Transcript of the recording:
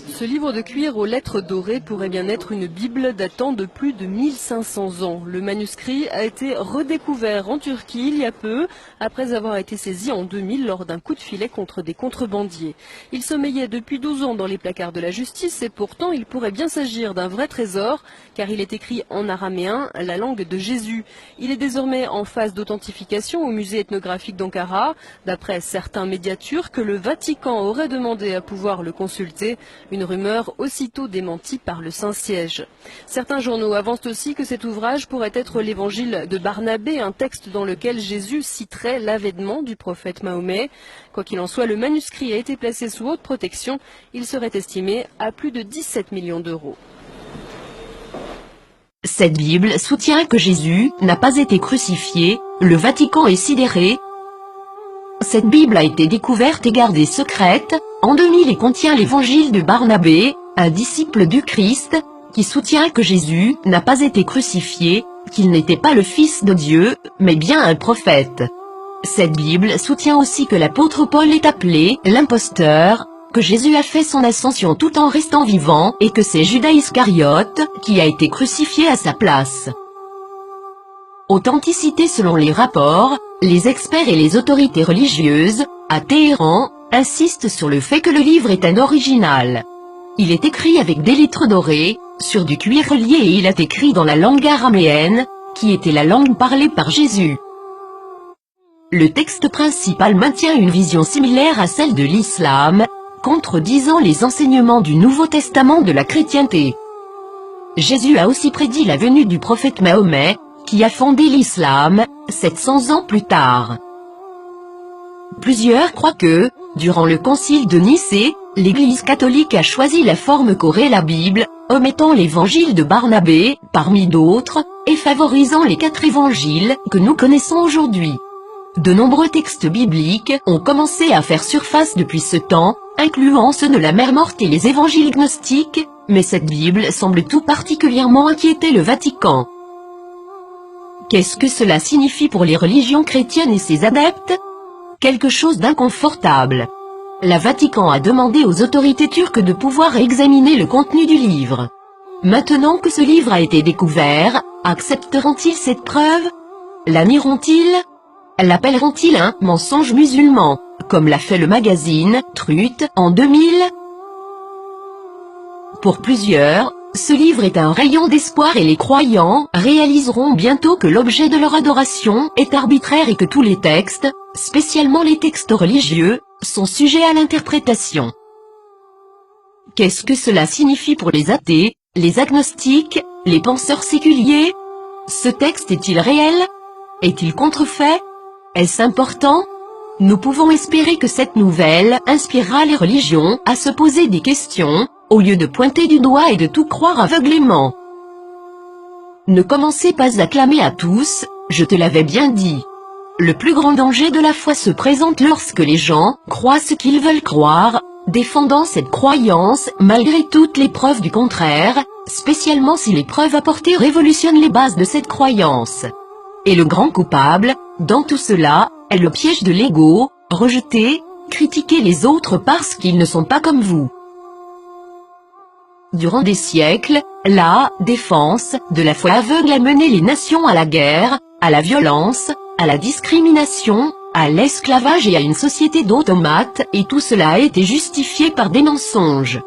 Ce livre de cuir aux lettres dorées pourrait bien être une Bible datant de plus de 1500 ans. Le manuscrit a été redécouvert en Turquie il y a peu, après avoir été saisi en 2000 lors d'un coup de filet contre des contrebandiers. Il sommeillait depuis 12 ans dans les placards de la justice et pourtant il pourrait bien s'agir d'un vrai trésor, car il est écrit en araméen, la langue de Jésus. Il est désormais en phase d'authentification au musée ethnographique d'Ankara. D'après certains médias turcs, le Vatican aurait demandé à pouvoir le consulter. Une rumeur aussitôt démentie par le Saint-Siège. Certains journaux avancent aussi que cet ouvrage pourrait être l'évangile de Barnabé, un texte dans lequel Jésus citerait l'avènement du prophète Mahomet. Quoi qu'il en soit, le manuscrit a été placé sous haute protection. Il serait estimé à plus de 17 millions d'euros. Cette Bible soutient que Jésus n'a pas été crucifié, le Vatican est sidéré. Cette Bible a été découverte et gardée secrète en 2000 et contient l'évangile de Barnabé, un disciple du Christ, qui soutient que Jésus n'a pas été crucifié, qu'il n'était pas le Fils de Dieu, mais bien un prophète. Cette Bible soutient aussi que l'apôtre Paul est appelé l'imposteur, que Jésus a fait son ascension tout en restant vivant et que c'est Judas Iscariote qui a été crucifié à sa place. Authenticité selon les rapports, les experts et les autorités religieuses, à Téhéran, insistent sur le fait que le livre est un original. Il est écrit avec des lettres dorées, sur du cuir relié et il est écrit dans la langue araméenne, qui était la langue parlée par Jésus. Le texte principal maintient une vision similaire à celle de l'islam, contredisant les enseignements du Nouveau Testament de la chrétienté. Jésus a aussi prédit la venue du prophète Mahomet, qui a fondé l'islam, 700 ans plus tard. Plusieurs croient que, durant le concile de Nicée, l'Église catholique a choisi la forme qu'aurait la Bible, omettant l'évangile de Barnabé, parmi d'autres, et favorisant les 4 évangiles que nous connaissons aujourd'hui. De nombreux textes bibliques ont commencé à faire surface depuis ce temps, incluant ceux de la Mère morte et les évangiles gnostiques, mais cette Bible semble tout particulièrement inquiéter le Vatican. Qu'est-ce que cela signifie pour les religions chrétiennes et ses adeptes? Quelque chose d'inconfortable. Le Vatican a demandé aux autorités turques de pouvoir examiner le contenu du livre. Maintenant que ce livre a été découvert, accepteront-ils cette preuve? La nieront-ils? L'appelleront-ils un mensonge musulman, comme l'a fait le magazine Truth en 2000? Pour plusieurs, ce livre est un rayon d'espoir et les croyants réaliseront bientôt que l'objet de leur adoration est arbitraire et que tous les textes, spécialement les textes religieux, sont sujets à l'interprétation. Qu'est-ce que cela signifie pour les athées, les agnostiques, les penseurs séculiers? Ce texte est-il réel? Est-il contrefait? Est-ce important? Nous pouvons espérer que cette nouvelle inspirera les religions à se poser des questions, au lieu de pointer du doigt et de tout croire aveuglément. Ne commencez pas à clamer à tous, je te l'avais bien dit. Le plus grand danger de la foi se présente lorsque les gens croient ce qu'ils veulent croire, défendant cette croyance malgré toutes les preuves du contraire, spécialement si les preuves apportées révolutionnent les bases de cette croyance. Et le grand coupable, dans tout cela, est le piège de l'ego, rejeter, critiquer les autres parce qu'ils ne sont pas comme vous. Durant des siècles, la défense de la foi aveugle a mené les nations à la guerre, à la violence, à la discrimination, à l'esclavage et à une société d'automates, et tout cela a été justifié par des mensonges.